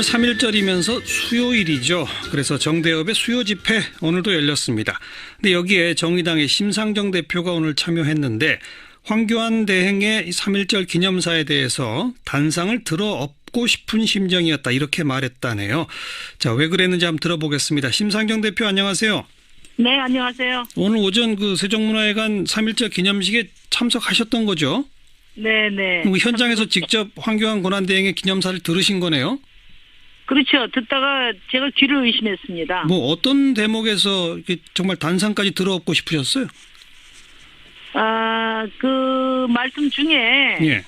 오늘 3.1절이면서 수요일이죠. 그래서 정대협의 수요 집회 오늘도 열렸습니다. 근데 여기에 정의당의 심상정 대표가 오늘 참여했는데 황교안 대행의 3.1절 기념사에 대해서 단상을 들어엎고 싶은 심정이었다 이렇게 말했다네요. 자, 왜 그랬는지 한번 들어보겠습니다. 심상정 대표 안녕하세요. 네, 안녕하세요. 오늘 오전 그 세종문화회관 3.1절 기념식에 참석하셨던 거죠? 네네. 현장에서 직접 황교안 권한대행의 기념사를 들으신 거네요? 그렇죠. 듣다가 제가 귀를 의심했습니다. 뭐 어떤 대목에서 정말 단상까지 들어엎고 싶으셨어요? 그 말씀 중에 예.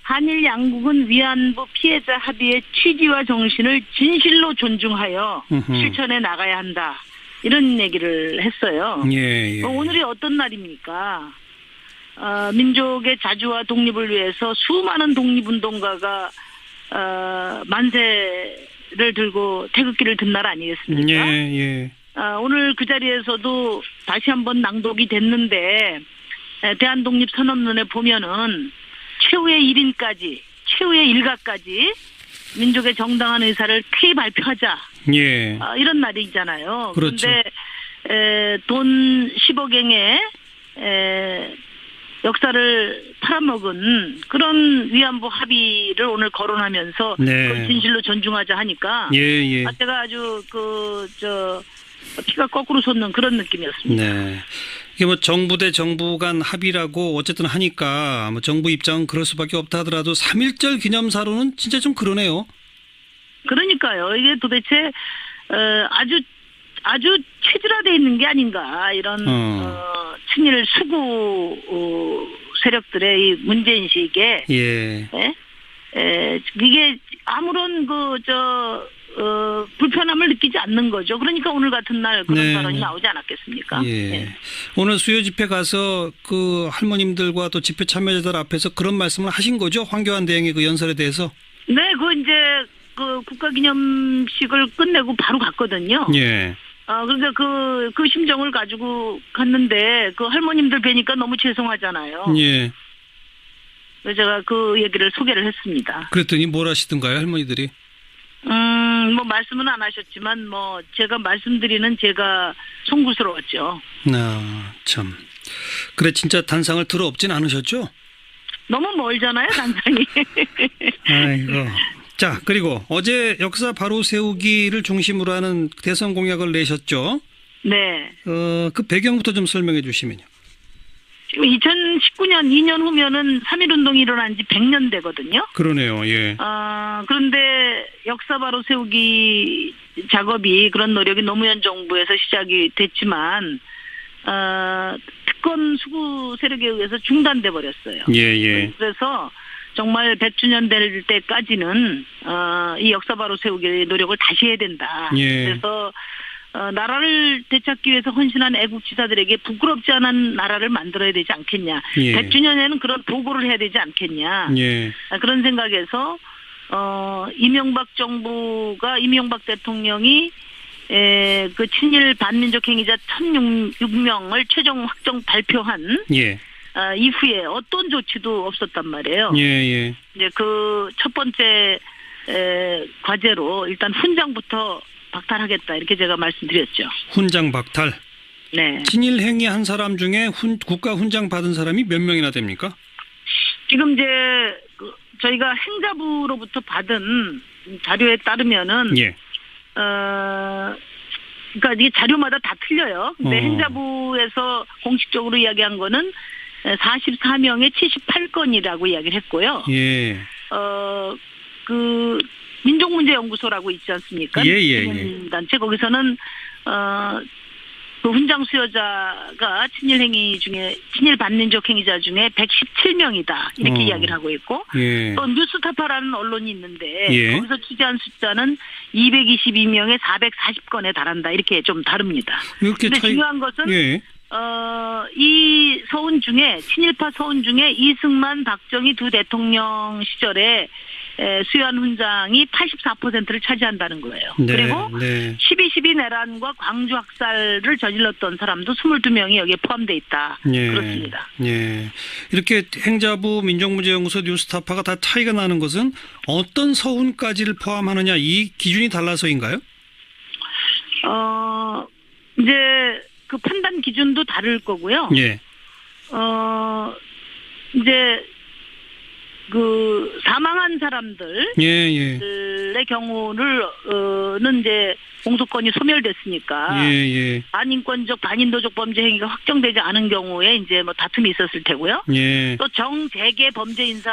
한일 양국은 위안부 피해자 합의의 취지와 정신을 진실로 존중하여 실천해 나가야 한다. 이런 얘기를 했어요. 예. 오늘이 어떤 날입니까? 민족의 자주와 독립을 위해서 수많은 독립운동가가 만세를 들고 태극기를 든 날 아니겠습니까? 예. 오늘 그 자리에서도 다시 한번 낭독이 됐는데 대한독립선언문에 보면은 최후의 1인까지 최후의 일가까지 민족의 정당한 의사를 크게 발표하자. 예. 이런 날이잖아요. 그렇죠. 그런데 돈 10억행의 역사를 팔아먹은 그런 위안부 합의를 오늘 거론하면서 네. 그걸 진실로 존중하자 하니까 예. 제가 아주 피가 거꾸로 솟는 그런 느낌이었습니다. 네. 이게 뭐 정부 대 정부 간 합의라고 어쨌든 하니까 뭐 정부 입장은 그럴 수밖에 없다 하더라도 3.1절 기념사로는 진짜 좀 그러네요. 그러니까요. 이게 도대체 아주 체질화되어 있는 게 아닌가 이런 친일 수구 세력들의 이 문제인식에 예. 이게 아무런 불편함을 느끼지 않는 거죠. 그러니까 오늘 같은 날 그런 발언이 나오지 않았겠습니까? 예. 네. 오늘 수요 집회 가서 그 할머님들과 또 집회 참여자들 앞에서 그런 말씀을 하신 거죠? 황교안 대행의 그 연설에 대해서? 네, 이제 그 국가기념식을 끝내고 바로 갔거든요. 예. 그러니까 그 심정을 가지고 갔는데 그 할머님들 뵈니까 너무 죄송하잖아요. 예. 그래서 제가 그 얘기를 소개를 했습니다. 그랬더니 뭘 하시던가요, 할머니들이? 뭐 말씀은 안 하셨지만 뭐 제가 말씀드리는 제가 송구스러웠죠. 참. 그래 진짜 단상을 들어엎진 않으셨죠? 너무 멀잖아요, 단상이. 아이고. 자, 그리고 어제 역사 바로 세우기를 중심으로 하는 대선 공약을 내셨죠? 네. 그 배경부터 좀 설명해 주시면요. 지금 2019년 2년 후면은 3.1운동이 일어난 지 100년 되거든요. 그러네요. 예. 그런데 역사 바로 세우기 작업이 그런 노력이 노무현 정부에서 시작이 됐지만 특권 수구 세력에 의해서 중단돼 버렸어요. 예. 그래서 정말 100주년 될 때까지는 이 역사 바로 세우기 노력을 다시 해야 된다. 예. 그래서 나라를 되찾기 위해서 헌신한 애국지사들에게 부끄럽지 않은 나라를 만들어야 되지 않겠냐. 예. 100주년에는 그런 보고를 해야 되지 않겠냐. 예. 그런 생각에서 이명박 대통령이 그 친일 반민족 행위자 1,006명을 최종 확정 발표한 예. 이후에 어떤 조치도 없었단 말이에요. 예. 이제 그 첫 번째 과제로 일단 훈장부터 박탈하겠다 이렇게 제가 말씀드렸죠. 훈장 박탈. 네. 친일 행위한 사람 중에 국가 훈장 받은 사람이 몇 명이나 됩니까? 지금 이제 저희가 행자부로부터 받은 자료에 따르면은 예. 그러니까 이게 자료마다 다 틀려요. 근데 행자부에서 공식적으로 이야기한 거는 44명의 78건이라고 이야기를 했고요. 예. 그 민족문제연구소라고 있지 않습니까? 예. 단체 거기서는 그 훈장 수여자가 친일 반민족 행위자 중에 117명이다 이렇게 이야기를 하고 있고 예. 또 뉴스타파라는 언론이 있는데 예. 거기서 취재한 숫자는 222명에 440건에 달한다 이렇게 좀 다릅니다. 그런데 중요한 것은 예. 이 서운 중에 친일파 서운 중에 이승만, 박정희 두 대통령 시절에 수요한 훈장이 84%를 차지한다는 거예요. 네, 그리고 네. 12.12 내란과 광주 학살을 저질렀던 사람도 22명이 여기에 포함되어 있다. 예, 그렇습니다. 예. 이렇게 행자부 민족문제연구소 뉴스타파가 다 차이가 나는 것은 어떤 서훈까지를 포함하느냐 이 기준이 달라서인가요? 이제 그 판단 기준도 다를 거고요. 예. 이제 그 사망한 사람들 예, 예. 의 경우는 이제 공소권이 소멸됐으니까 예, 예. 반인권적 반인도적 범죄 행위가 확정되지 않은 경우에 이제 뭐 다툼이 있었을 테고요. 예. 또 정재계 범죄 인사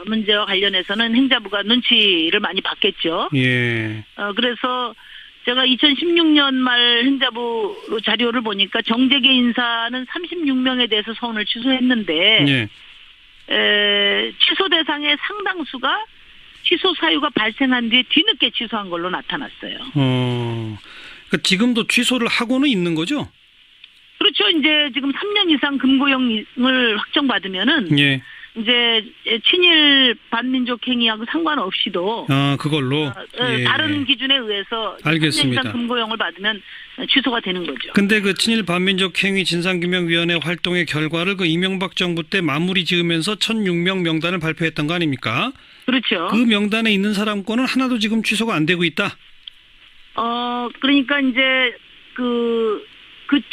문제와 관련해서는 행자부가 눈치를 많이 받겠죠. 예. 그래서 제가 2016년 말 행자부 자료를 보니까 정재계 인사는 36명에 대해서 서훈을 취소했는데 예. 취소 대상의 상당수가 취소 사유가 발생한 뒤에 뒤늦게 취소한 걸로 나타났어요. 그러니까 지금도 취소를 하고는 있는 거죠? 그렇죠. 이제 지금 3년 이상 금고형을 확정받으면은 예. 이제 친일 반민족 행위하고 상관없이도 그걸로 예. 다른 기준에 의해서 알겠습니다. 3년 이상 금고형을 받으면 취소가 되는 거죠. 근데 그 친일 반민족 행위 진상규명위원회 활동의 결과를 그 이명박 정부 때 마무리 지으면서 1,006명 명단을 발표했던 거 아닙니까? 그렇죠. 그 명단에 있는 사람 거는 하나도 지금 취소가 안 되고 있다. 그러니까 이제 그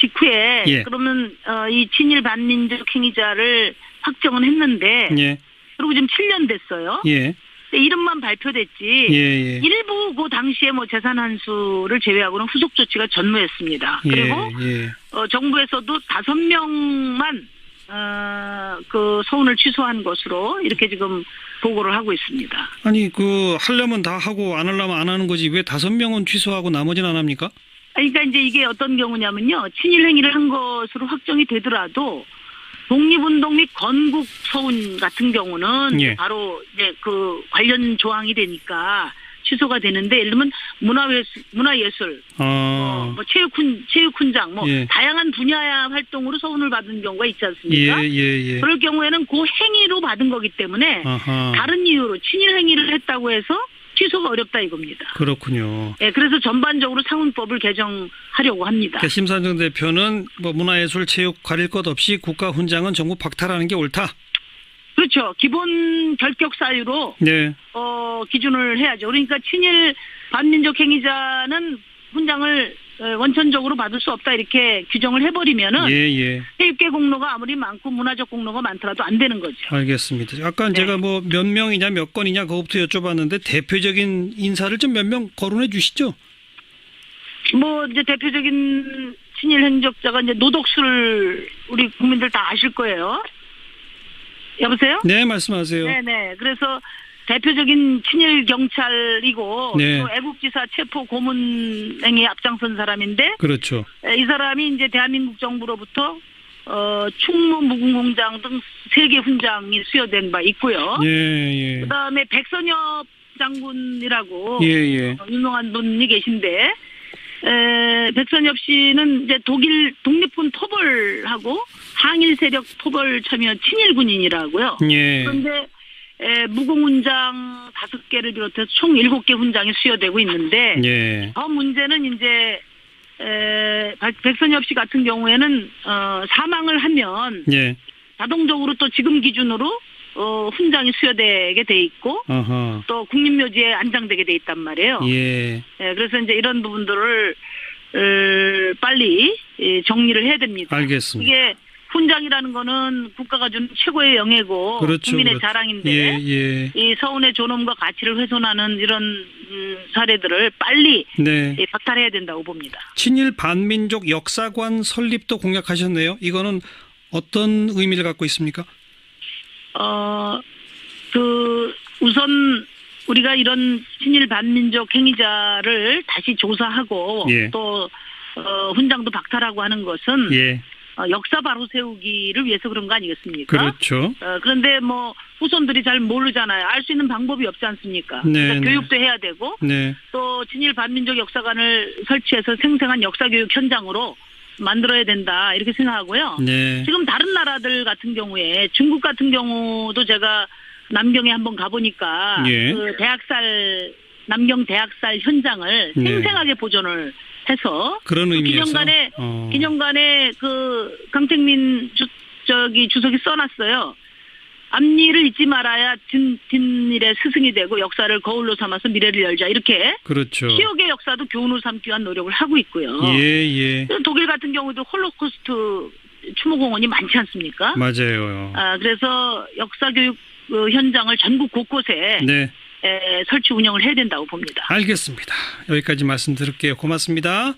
직후에 예. 그러면 이 친일 반민족 행위자를 확정은 했는데 예. 그리고 지금 7년 됐어요. 예. 근데 이름만 발표됐지. 예, 예. 일부 그 당시에 뭐 재산 환수를 제외하고는 후속 조치가 전무했습니다. 예, 그리고 예. 정부에서도 5명만 그 서훈을 취소한 것으로 이렇게 지금 보고를 하고 있습니다. 아니 그 하려면 다 하고 안 하려면 안 하는 거지 왜 5명은 취소하고 나머지는 안 합니까? 그러니까 이제 이게 어떤 경우냐면요. 친일 행위를 한 것으로 확정이 되더라도 독립운동 및 건국 서훈 같은 경우는 예. 바로 이제 그 관련 조항이 되니까 취소가 되는데 예를 들면 문화예술, 뭐 체육훈장, 뭐 예. 다양한 분야 활동으로 서훈을 받은 경우가 있지 않습니까? 예, 예, 예. 그럴 경우에는 그 행위로 받은 거기 때문에 아하. 다른 이유로 친일 행위를 했다고 해서 취소가 어렵다 이겁니다. 그렇군요. 네, 그래서 전반적으로 상훈법을 개정하려고 합니다. 심상정 대표는 뭐 문화예술 체육 가릴 것 없이 국가훈장은 전부 박탈하는 게 옳다. 그렇죠. 기본 결격 사유로 네. 기준을 해야죠. 그러니까 친일 반민족 행위자는 훈장을 원천적으로 받을 수 없다 이렇게 규정을 해버리면은 예. 체육계 공로가 아무리 많고 문화적 공로가 많더라도 안 되는 거죠. 알겠습니다. 아까 네. 제가 뭐 몇 명이냐 몇 건이냐 그것부터 여쭤봤는데 대표적인 인사를 좀 몇 명 거론해 주시죠. 뭐 이제 대표적인 친일 행적자가 이제 노덕술 우리 국민들 다 아실 거예요. 여보세요? 네, 말씀하세요. 네네. 그래서 대표적인 친일 경찰이고 네. 또 애국지사 체포 고문 행위에 앞장선 사람인데 그렇죠. 이 사람이 이제 대한민국 정부로부터 충무 무궁공장 등 3개 훈장이 수여된 바 있고요. 예. 그다음에 백선엽 장군이라고 예. 유명한 분이 계신데 백선엽 씨는 이제 독일 독립군 토벌하고 항일 세력 토벌 참여 친일 군인이라고요. 예. 그런데 무공훈장 5개를 비롯해서 총 7개 훈장이 수여되고 있는데 예. 더 문제는 이제 백선엽 씨 같은 경우에는 사망을 하면 예. 자동적으로 또 지금 기준으로 훈장이 수여되게 돼 있고 어허. 또 국립묘지에 안장되게 돼 있단 말이에요. 예. 그래서 이제 이런 부분들을 빨리 정리를 해야 됩니다. 알겠습니다. 이게 훈장이라는 거는 국가가 준 최고의 영예고 그렇죠, 국민의 그렇죠. 자랑인데 예. 이 서훈의 존엄과 가치를 훼손하는 이런 사례들을 빨리 네. 박탈해야 된다고 봅니다. 친일 반민족 역사관 설립도 공약하셨네요. 이거는 어떤 의미를 갖고 있습니까? 우선 우리가 이런 친일 반민족 행위자를 다시 조사하고 예. 또 훈장도 박탈하고 하는 것은 예. 역사 바로 세우기를 위해서 그런 거 아니겠습니까? 그렇죠. 그런데 뭐 후손들이 잘 모르잖아요. 알 수 있는 방법이 없지 않습니까? 네, 그러니까 네. 교육도 해야 되고 네. 또 친일 반민족 역사관을 설치해서 생생한 역사교육 현장으로 만들어야 된다 이렇게 생각하고요. 네. 지금 다른 나라들 같은 경우에 중국 같은 경우도 제가 남경에 한번 가보니까 예. 그 대학살 남경 대학살 현장을 네. 생생하게 보존을 해서 그런 의미에서 기념관에 그 강택민 주석이 써놨어요. 앞일을 잊지 말아야 뒷일의 스승이 되고 역사를 거울로 삼아서 미래를 열자 이렇게 그렇죠. 치욕의 역사도 교훈으로 삼기 위한 노력을 하고 있고요. 예. 독일 같은 경우도 홀로코스트 추모공원이 많지 않습니까? 맞아요. 그래서 역사교육 현장을 전국 곳곳에 네. 설치 운영을 해야 된다고 봅니다. 알겠습니다. 여기까지 말씀드릴게요. 고맙습니다.